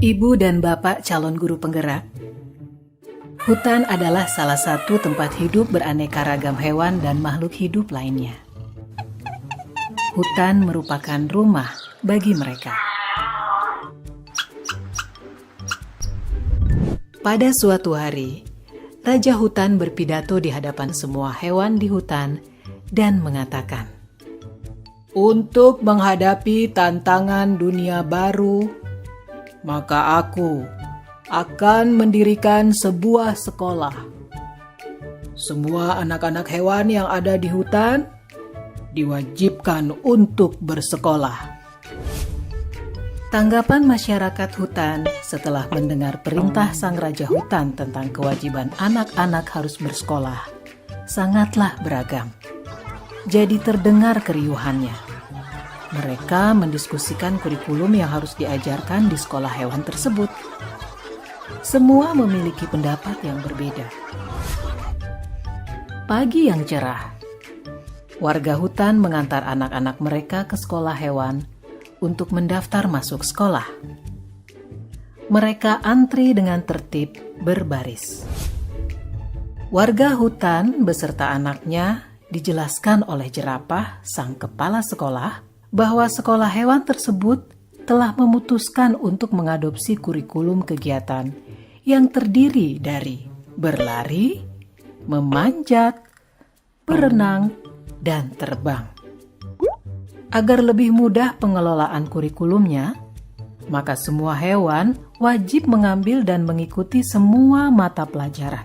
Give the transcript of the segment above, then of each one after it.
Ibu dan Bapak calon guru penggerak, hutan adalah salah satu tempat hidup beraneka ragam hewan dan makhluk hidup lainnya. Hutan merupakan rumah bagi mereka. Pada suatu hari, Raja Hutan berpidato di hadapan semua hewan di hutan dan mengatakan, "Untuk menghadapi tantangan dunia baru, maka aku akan mendirikan sebuah sekolah. Semua anak-anak hewan yang ada di hutan diwajibkan untuk bersekolah." Tanggapan masyarakat hutan setelah mendengar perintah sang Raja Hutan tentang kewajiban anak-anak harus bersekolah sangatlah beragam. Jadi terdengar keriuhannya. Mereka mendiskusikan kurikulum yang harus diajarkan di sekolah hewan tersebut. Semua memiliki pendapat yang berbeda. Pagi yang cerah, warga hutan mengantar anak-anak mereka ke sekolah hewan untuk mendaftar masuk sekolah. Mereka antri dengan tertib berbaris. Warga hutan beserta anaknya dijelaskan oleh jerapah, sang kepala sekolah, bahwa sekolah hewan tersebut telah memutuskan untuk mengadopsi kurikulum kegiatan yang terdiri dari berlari, memanjat, berenang, dan terbang. Agar lebih mudah pengelolaan kurikulumnya, maka semua hewan wajib mengambil dan mengikuti semua mata pelajaran.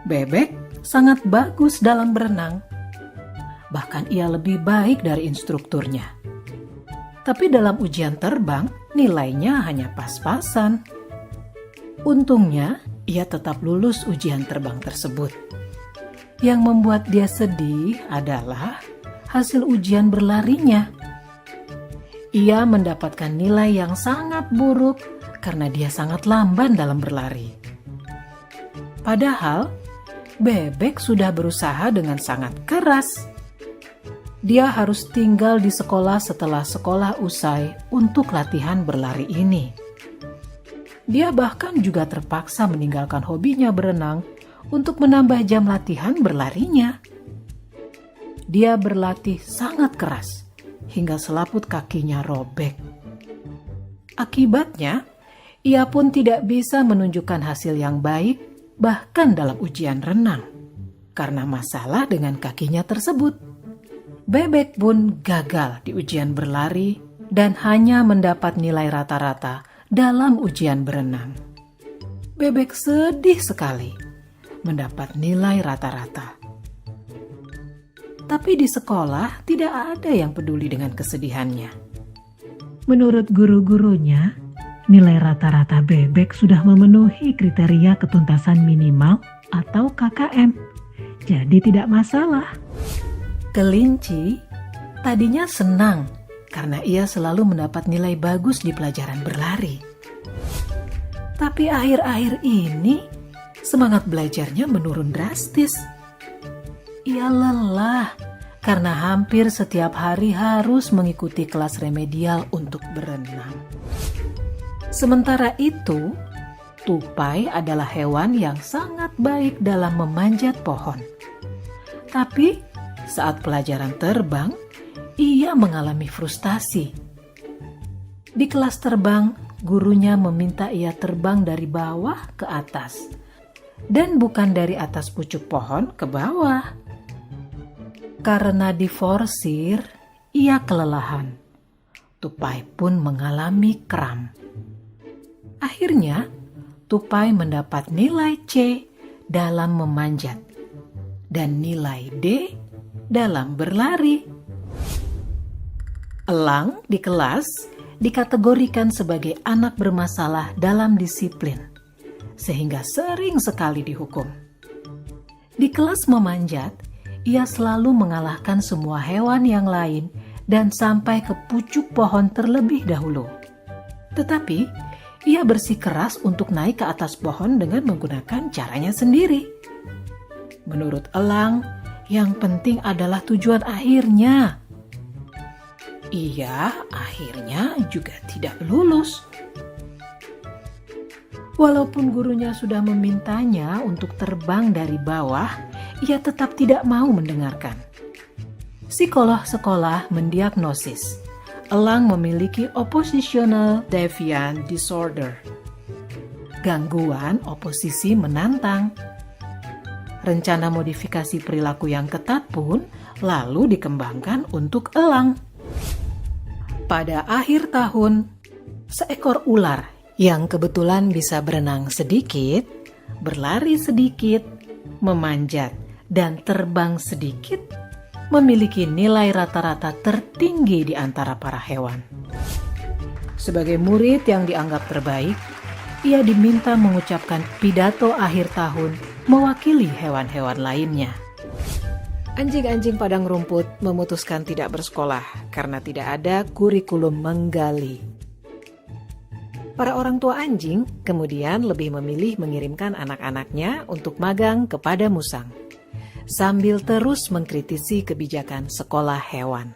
Bebek sangat bagus dalam berenang. Bahkan ia lebih baik dari instrukturnya. Tapi dalam ujian terbang, nilainya hanya pas-pasan. Untungnya, ia tetap lulus ujian terbang tersebut. Yang membuat dia sedih adalah hasil ujian berlarinya. Ia mendapatkan nilai yang sangat buruk karena dia sangat lamban dalam berlari. Padahal, bebek sudah berusaha dengan sangat keras. Dia harus tinggal di sekolah setelah sekolah usai untuk latihan berlari ini. Dia bahkan juga terpaksa meninggalkan hobinya berenang untuk menambah jam latihan berlarinya. Dia berlatih sangat keras hingga selaput kakinya robek. Akibatnya, ia pun tidak bisa menunjukkan hasil yang baik bahkan dalam ujian renang karena masalah dengan kakinya tersebut. Bebek pun gagal di ujian berlari dan hanya mendapat nilai rata-rata dalam ujian berenang. Bebek sedih sekali mendapat nilai rata-rata. Tapi di sekolah tidak ada yang peduli dengan kesedihannya. Menurut guru-gurunya, nilai rata-rata bebek sudah memenuhi kriteria ketuntasan minimal atau KKM. Jadi tidak masalah. Kelinci tadinya senang karena ia selalu mendapat nilai bagus di pelajaran berlari. Tapi akhir-akhir ini semangat belajarnya menurun drastis. Ia lelah karena hampir setiap hari harus mengikuti kelas remedial untuk berenang. Sementara itu, tupai adalah hewan yang sangat baik dalam memanjat pohon. Tapi saat pelajaran terbang, ia mengalami frustasi. Di kelas terbang, gurunya meminta ia terbang dari bawah ke atas, dan bukan dari atas pucuk pohon ke bawah. Karena diforsir, ia kelelahan. Tupai pun mengalami kram. Akhirnya, tupai mendapat nilai C dalam memanjat dan nilai D dalam berlari. Elang di kelas dikategorikan sebagai anak bermasalah dalam disiplin, sehingga sering sekali dihukum. Di kelas memanjat, ia selalu mengalahkan semua hewan yang lain dan sampai ke pucuk pohon terlebih dahulu. Tetapi, ia bersikeras untuk naik ke atas pohon dengan menggunakan caranya sendiri. Menurut elang, yang penting adalah tujuan akhirnya. ia akhirnya juga tidak lulus. Walaupun gurunya sudah memintanya untuk terbang dari bawah, ia tetap tidak mau mendengarkan. Psikolog sekolah mendiagnosis Elang memiliki oppositional deviant disorder, gangguan oposisi menantang. Rencana modifikasi perilaku yang ketat pun lalu dikembangkan untuk elang. Pada akhir tahun, seekor ular yang kebetulan bisa berenang sedikit, berlari sedikit, memanjat, dan terbang sedikit, memiliki nilai rata-rata tertinggi di antara para hewan. Sebagai murid yang dianggap terbaik, ia diminta mengucapkan pidato akhir tahun mewakili hewan-hewan lainnya. Anjing-anjing padang rumput memutuskan tidak bersekolah karena tidak ada kurikulum menggali. Para orang tua anjing kemudian lebih memilih mengirimkan anak-anaknya untuk magang kepada musang, sambil terus mengkritisi kebijakan sekolah hewan.